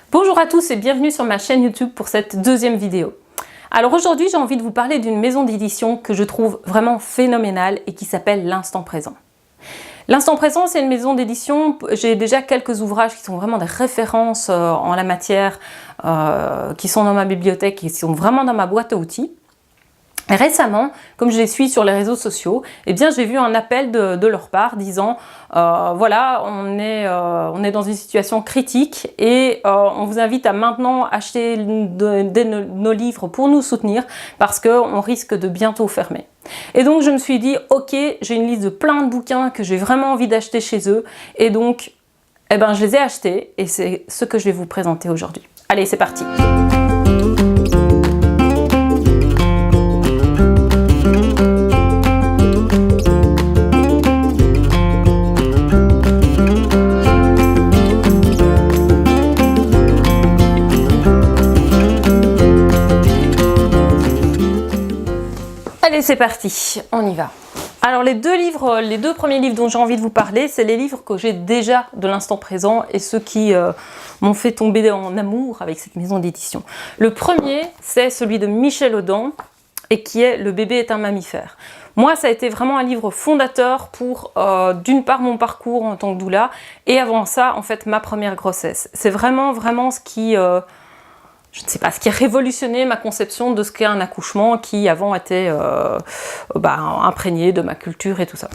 Bonjour à tous et bienvenue sur ma chaîne YouTube pour cette deuxième vidéo. Alors aujourd'hui j'ai envie de vous parler d'une maison d'édition que je trouve vraiment phénoménale et qui s'appelle L'Instant Présent. L'Instant Présent, c'est une maison d'édition, j'ai déjà quelques ouvrages qui sont vraiment des références en la matière, qui sont dans ma bibliothèque et qui sont vraiment dans ma boîte à outils. Et récemment, comme je les suis sur les réseaux sociaux, eh bien j'ai vu un appel de leur part disant voilà, on est dans une situation critique et on vous invite à maintenant acheter nos livres pour nous soutenir parce qu'on risque de bientôt fermer. Et donc je me suis dit ok, j'ai une liste de plein de bouquins que j'ai vraiment envie d'acheter chez eux et donc eh ben, je les ai achetés et c'est ce que je vais vous présenter aujourd'hui. Allez, c'est parti! Allez, c'est parti, on y va. Alors les deux premiers livres dont j'ai envie de vous parler, c'est les livres que j'ai déjà de l'instant présent et ceux qui m'ont fait tomber en amour avec cette maison d'édition. Le premier, c'est celui de Michel Audin et qui est Le bébé est un mammifère. Moi, ça a été vraiment un livre fondateur pour, d'une part, mon parcours en tant que doula et avant ça, en fait, ma première grossesse. C'est vraiment ce qui... je ne sais pas, ce qui a révolutionné ma conception de ce qu'est un accouchement qui avant était imprégné de ma culture et tout ça.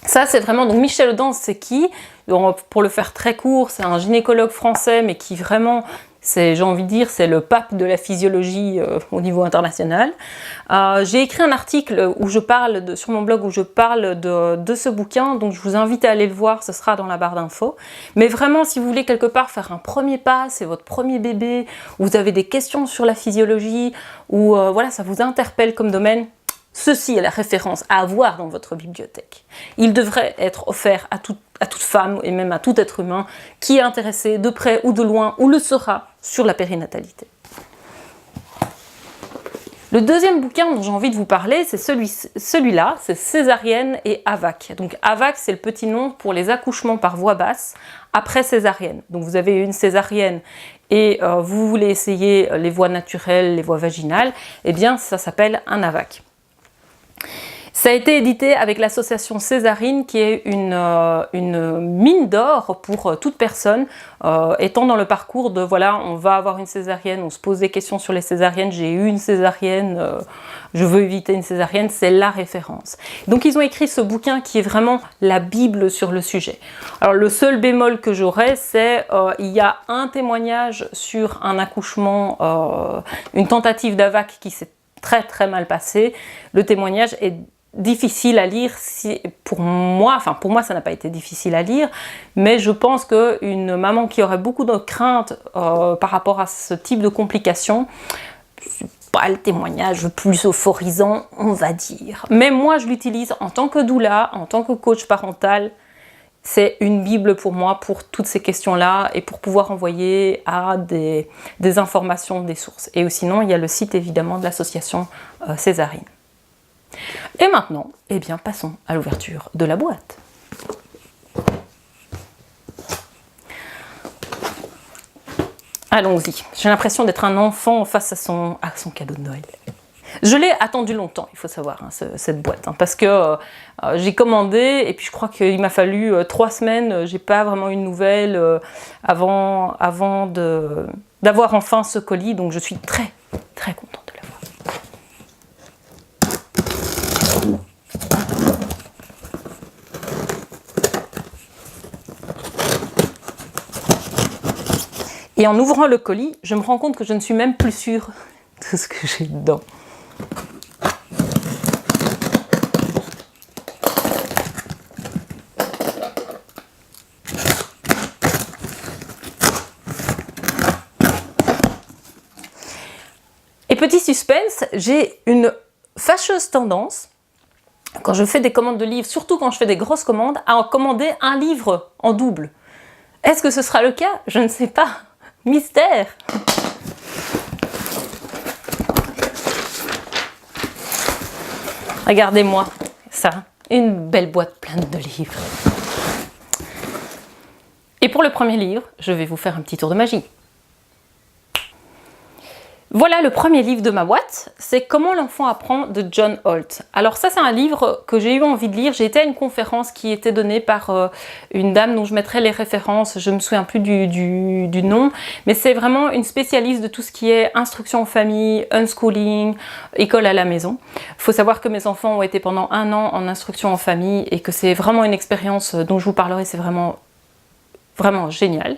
Ça c'est vraiment, donc Michel Audin c'est qui? Donc, pour le faire très court, c'est un gynécologue français mais qui vraiment, j'ai envie de dire, c'est le pape de la physiologie au niveau international. J'ai écrit un article où je parle, sur mon blog, où je parle de ce bouquin, donc je vous invite à aller le voir, ce sera dans la barre d'infos. Mais vraiment, si vous voulez quelque part faire un premier pas, c'est votre premier bébé, ou vous avez des questions sur la physiologie, ou voilà, ça vous interpelle comme domaine, ceci est la référence à avoir dans votre bibliothèque. Il devrait être offert à toute femme et même à tout être humain qui est intéressé de près ou de loin ou le sera sur la périnatalité. Le deuxième bouquin dont j'ai envie de vous parler, c'est celui-là, c'est Césarienne et AVAC. Donc AVAC, c'est le petit nom pour les accouchements par voie basse après césarienne. Donc vous avez une césarienne et vous voulez essayer les voies naturelles, les voies vaginales, eh bien ça s'appelle un AVAC. Ça a été édité avec l'association Césarine qui est une mine d'or pour toute personne étant dans le parcours de voilà, on va avoir une césarienne, on se pose des questions sur les césariennes, j'ai eu une césarienne, je veux éviter une césarienne, c'est la référence. Donc ils ont écrit ce bouquin qui est vraiment la Bible sur le sujet. Alors le seul bémol que j'aurais, c'est il y a un témoignage sur un accouchement, une tentative d'AVAC qui s'est très mal passée. Le témoignage est difficile à lire, pour moi ça n'a pas été difficile à lire, mais je pense qu'une maman qui aurait beaucoup de craintes par rapport à ce type de complications, c'est pas le témoignage le plus euphorisant, on va dire. Mais moi je l'utilise en tant que doula, en tant que coach parental, c'est une bible pour moi pour toutes ces questions-là et pour pouvoir envoyer à des informations, des sources. Et sinon, il y a le site évidemment de l'association Césarine. Et maintenant, eh bien, passons à l'ouverture de la boîte. Allons-y. J'ai l'impression d'être un enfant face à son cadeau de Noël. Je l'ai attendu longtemps, il faut savoir, hein, cette boîte, hein, parce que j'ai commandé et puis je crois qu'il m'a fallu 3 semaines, j'ai pas vraiment une nouvelle avant d'avoir enfin ce colis, donc je suis très contente de l'avoir. Et en ouvrant le colis, je me rends compte que je ne suis même plus sûre de ce que j'ai dedans. Et petit suspense, j'ai une fâcheuse tendance, quand je fais des commandes de livres, surtout quand je fais des grosses commandes, à commander un livre en double. Est-ce que ce sera le cas? Je ne sais pas. Mystère! Regardez-moi ça, une belle boîte pleine de livres. Et pour le premier livre, je vais vous faire un petit tour de magie. Voilà le premier livre de ma boîte, c'est Comment l'enfant apprend de John Holt. Alors ça c'est un livre que j'ai eu envie de lire, j'ai été à une conférence qui était donnée par une dame dont je mettrai les références, je ne me souviens plus du nom, mais c'est vraiment une spécialiste de tout ce qui est instruction en famille, unschooling, école à la maison. Il faut savoir que mes enfants ont été pendant 1 an en instruction en famille et que c'est vraiment une expérience dont je vous parlerai, c'est vraiment génial.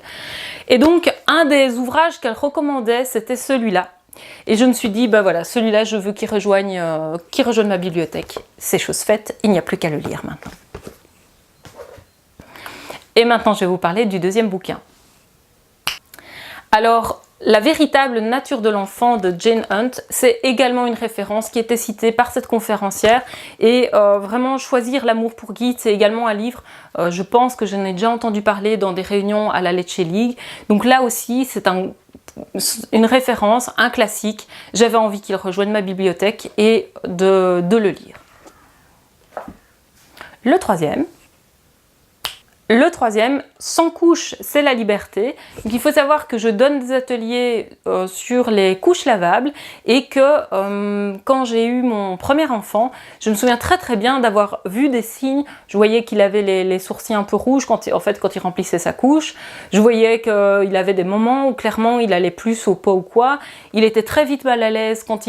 Et donc un des ouvrages qu'elle recommandait c'était celui-là. Et je me suis dit, bah voilà, celui-là, je veux qu'il rejoigne ma bibliothèque. C'est chose faite, il n'y a plus qu'à le lire maintenant. Et maintenant, je vais vous parler du deuxième bouquin. Alors, La véritable nature de l'enfant de Jane Hunt, c'est également une référence qui était citée par cette conférencière. Et vraiment, Choisir l'amour pour guide, c'est également un livre, je pense que j'en ai déjà entendu parler dans des réunions à la Lecce League. Donc là aussi, c'est une référence, un classique. J'avais envie qu'il rejoigne ma bibliothèque et de le lire. Le troisième, Sans couche, c'est la liberté. Donc, il faut savoir que je donne des ateliers sur les couches lavables et que quand j'ai eu mon premier enfant, je me souviens très bien d'avoir vu des signes. Je voyais qu'il avait les sourcils un peu rouges quand il remplissait sa couche. Je voyais qu'il avait des moments où clairement il allait plus au pot ou quoi. Il était très vite mal à l'aise quand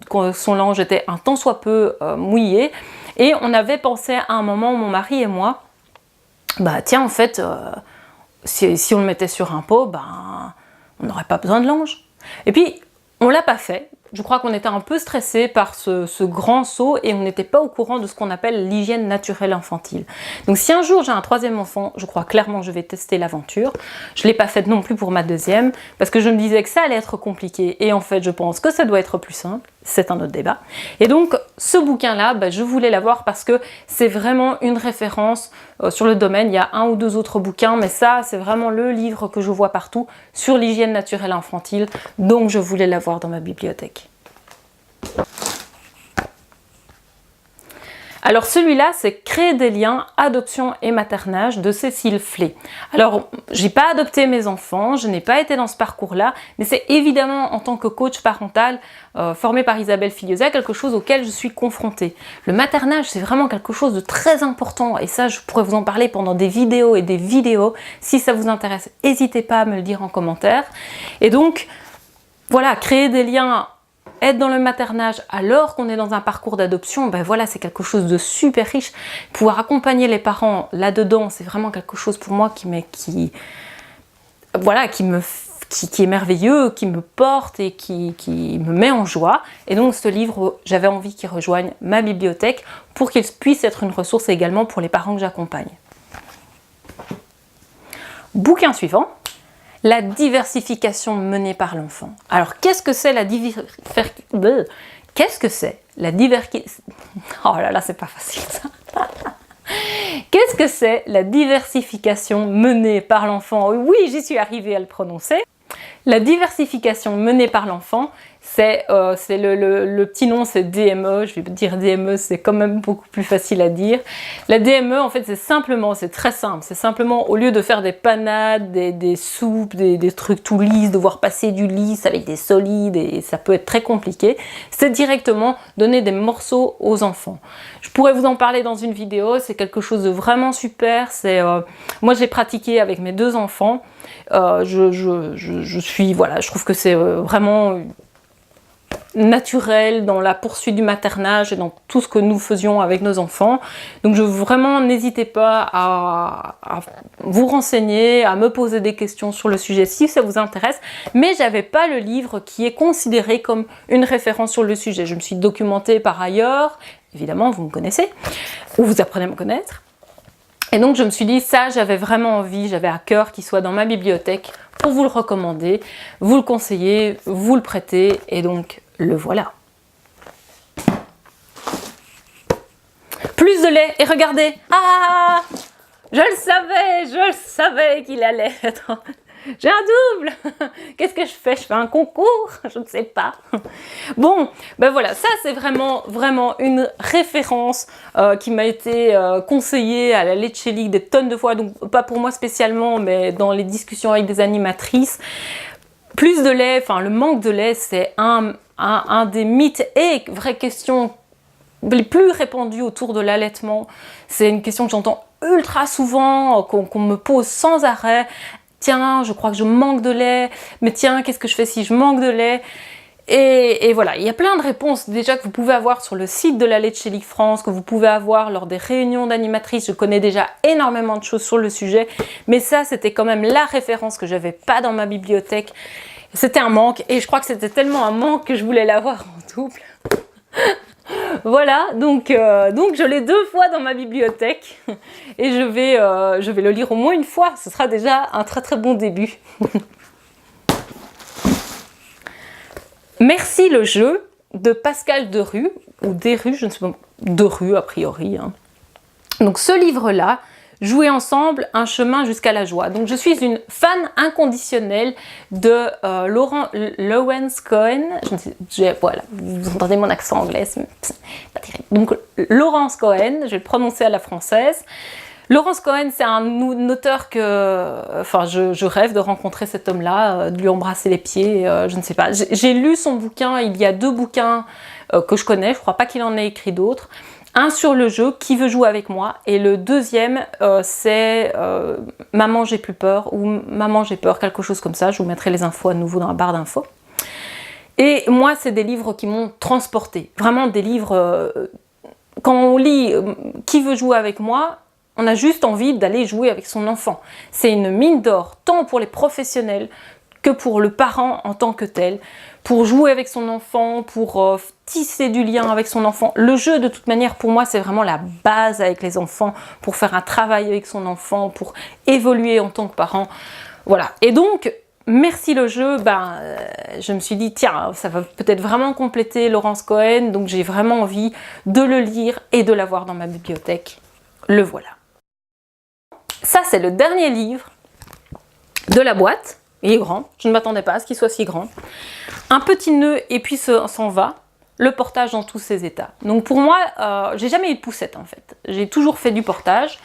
quand son linge était un tant soit peu mouillé. Et on avait pensé à un moment, mon mari et moi, bah tiens, en fait, si on le mettait sur un pot, ben, on n'aurait pas besoin de linge. Et puis, on l'a pas fait. Je crois qu'on était un peu stressé par ce grand saut et on n'était pas au courant de ce qu'on appelle l'hygiène naturelle infantile. Donc si un jour j'ai un troisième enfant, je crois clairement que je vais tester l'aventure. Je ne l'ai pas faite non plus pour ma deuxième parce que je me disais que ça allait être compliqué et en fait je pense que ça doit être plus simple. C'est un autre débat. Et donc ce bouquin-là, bah, je voulais l'avoir parce que c'est vraiment une référence sur le domaine. Il y a 1 ou 2 autres bouquins, mais ça c'est vraiment le livre que je vois partout sur l'hygiène naturelle infantile. Donc je voulais l'avoir dans ma bibliothèque. Alors celui-là, c'est Créer des liens, adoption et maternage de Cécile Flé. Alors, j'ai pas adopté mes enfants, je n'ai pas été dans ce parcours-là, mais c'est évidemment en tant que coach parental formé par Isabelle Filiosa, quelque chose auquel je suis confrontée. Le maternage, c'est vraiment quelque chose de très important et ça, je pourrais vous en parler pendant des vidéos et des vidéos. Si ça vous intéresse, n'hésitez pas à me le dire en commentaire. Et donc, voilà, créer des liens, être dans le maternage alors qu'on est dans un parcours d'adoption, ben voilà, c'est quelque chose de super riche. Pouvoir accompagner les parents là-dedans, c'est vraiment quelque chose pour moi qui est merveilleux, qui me porte et qui me met en joie. Et donc ce livre, j'avais envie qu'il rejoigne ma bibliothèque pour qu'il puisse être une ressource également pour les parents que j'accompagne. Bouquin suivant. La diversification menée par l'enfant. Alors, qu'est-ce que c'est la Oh là là, c'est pas facile ça. Qu'est-ce que c'est la diversification menée par l'enfant? Oui, j'y suis arrivée à le prononcer. La diversification menée par l'enfant, c'est le petit nom, c'est DME. Je vais dire DME, c'est quand même beaucoup plus facile à dire. La DME, en fait, c'est très simple. C'est simplement, au lieu de faire des panades, des soupes, des trucs tout lisses, devoir passer du lisse avec des solides, et ça peut être très compliqué, c'est directement donner des morceaux aux enfants. Je pourrais vous en parler dans une vidéo, c'est quelque chose de vraiment super. Moi, j'ai pratiqué avec mes 2 enfants. Je trouve que c'est vraiment naturel dans la poursuite du maternage et dans tout ce que nous faisions avec nos enfants. Donc vraiment, n'hésitez pas à vous renseigner, à me poser des questions sur le sujet si ça vous intéresse. Mais j'avais pas le livre qui est considéré comme une référence sur le sujet. Je me suis documentée par ailleurs, évidemment vous me connaissez, ou vous apprenez à me connaître. Et donc je me suis dit, ça j'avais vraiment envie, j'avais à cœur qu'il soit dans ma bibliothèque pour vous le recommander, vous le conseiller, vous le prêter, et donc le voilà. Plus de lait, et regardez, ah, je le savais qu'il allait être... J'ai un double. Qu'est-ce que je fais? Je fais un concours? Je ne sais pas. Bon, ben voilà, ça c'est vraiment une référence qui m'a été conseillée à la Lecce League des tonnes de fois, donc pas pour moi spécialement, mais dans les discussions avec des animatrices. plus de lait, enfin le manque de lait, c'est un des mythes et vraies questions les plus répandues autour de l'allaitement. C'est une question que j'entends ultra souvent, qu'on me pose sans arrêt. Tiens, je crois que je manque de lait, mais tiens, qu'est-ce que je fais si je manque de lait? Et voilà, il y a plein de réponses déjà que vous pouvez avoir sur le site de la Lait de chez Ligue France, que vous pouvez avoir lors des réunions d'animatrices. Je connais déjà énormément de choses sur le sujet, mais ça, c'était quand même la référence que j'avais pas dans ma bibliothèque. C'était un manque, et je crois que c'était tellement un manque que je voulais l'avoir en double. Voilà, donc je l'ai 2 fois dans ma bibliothèque, et je vais le lire au moins une fois. Ce sera déjà un très très bon début. Merci le jeu de Pascal Derue, ou Derue, je ne sais pas, Derue a priori. Hein. Donc ce livre-là, Jouer ensemble, un chemin jusqu'à la joie. Donc je suis une fan inconditionnelle de Lawrence Cohen. Voilà, vous entendez mon accent anglais, c'est pas terrible. Donc Lawrence Cohen, je vais le prononcer à la française. Lawrence Cohen, c'est un auteur que, enfin, je rêve de rencontrer cet homme-là, de lui embrasser les pieds, je ne sais pas. J'ai lu son bouquin, il y a 2 bouquins que je connais, je crois pas qu'il en ait écrit d'autres. Un sur le jeu, Qui veut jouer avec moi? Et le deuxième, c'est Maman j'ai plus peur, ou Maman j'ai peur, quelque chose comme ça. Je vous mettrai les infos à nouveau dans la barre d'infos. Et moi, c'est des livres qui m'ont transportée. Vraiment des livres, quand on lit Qui veut jouer avec moi? On a juste envie d'aller jouer avec son enfant. C'est une mine d'or, tant pour les professionnels que pour le parent en tant que tel, pour jouer avec son enfant, pour tisser du lien avec son enfant. Le jeu, de toute manière, pour moi, c'est vraiment la base avec les enfants, pour faire un travail avec son enfant, pour évoluer en tant que parent. Voilà. Et donc, merci le jeu, je me suis dit, tiens, ça va peut-être vraiment compléter Lawrence Cohen, donc j'ai vraiment envie de le lire et de l'avoir dans ma bibliothèque. Le voilà. Ça, c'est le dernier livre de la boîte. Il est grand, je ne m'attendais pas à ce qu'il soit si grand. Un petit nœud et puis s'en va. Le portage dans tous ses états. Donc pour moi, j'ai jamais eu de poussette en fait. J'ai toujours fait du portage.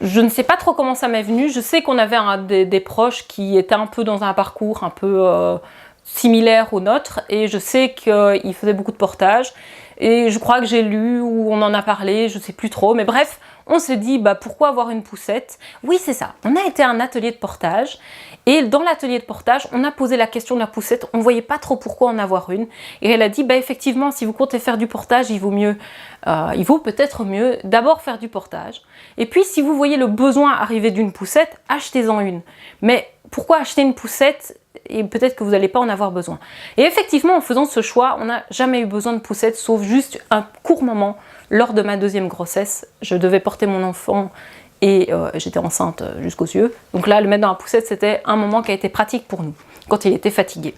Je ne sais pas trop comment ça m'est venu. Je sais qu'on avait des proches qui étaient un peu dans un parcours un peu similaire au nôtre. Et je sais qu'ils faisaient beaucoup de portage. Et je crois que j'ai lu ou on en a parlé, je ne sais plus trop. Mais bref, on s'est dit, pourquoi avoir une poussette? Oui, c'est ça. On a été à un atelier de portage. Et dans l'atelier de portage, on a posé la question de la poussette. On ne voyait pas trop pourquoi en avoir une. Et elle a dit, effectivement, si vous comptez faire du portage, il vaut peut-être mieux d'abord faire du portage. Et puis, si vous voyez le besoin arriver d'une poussette, achetez-en une. Mais pourquoi acheter une poussette et peut-être que vous n'allez pas en avoir besoin? Et effectivement, en faisant ce choix, on n'a jamais eu besoin de poussette, sauf juste un court moment lors de ma 2e grossesse. Je devais porter mon enfant et j'étais enceinte jusqu'aux yeux. Donc là, le mettre dans la poussette, c'était un moment qui a été pratique pour nous, quand il était fatigué.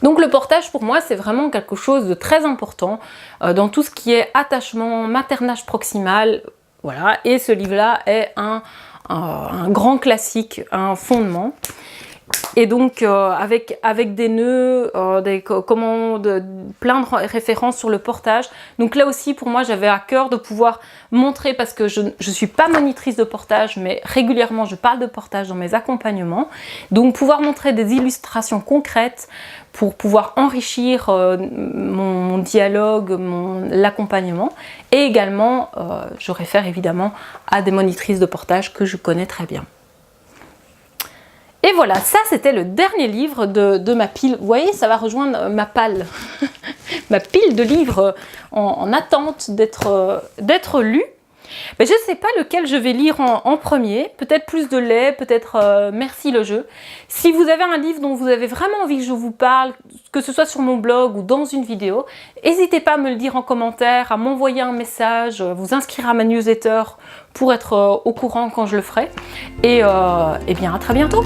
Donc le portage, pour moi, c'est vraiment quelque chose de très important dans tout ce qui est attachement, maternage proximal. Voilà. Et ce livre-là est un grand classique, un fondement. Et donc avec des nœuds, plein de références sur le portage. Donc là aussi pour moi j'avais à cœur de pouvoir montrer, parce que je ne suis pas monitrice de portage, mais régulièrement je parle de portage dans mes accompagnements. Donc pouvoir montrer des illustrations concrètes pour pouvoir enrichir mon dialogue, l'accompagnement. Et également je réfère évidemment à des monitrices de portage que je connais très bien. Et voilà, ça c'était le dernier livre de ma pile. Vous voyez, ça va rejoindre ma palle, ma pile de livres en attente d'être lus. Mais je ne sais pas lequel je vais lire en premier. Peut-être Plus de lait, peut-être Merci le jeu. Si vous avez un livre dont vous avez vraiment envie que je vous parle, que ce soit sur mon blog ou dans une vidéo, n'hésitez pas à me le dire en commentaire, à m'envoyer un message, vous inscrire à ma newsletter pour être au courant quand je le ferai. Et bien à très bientôt.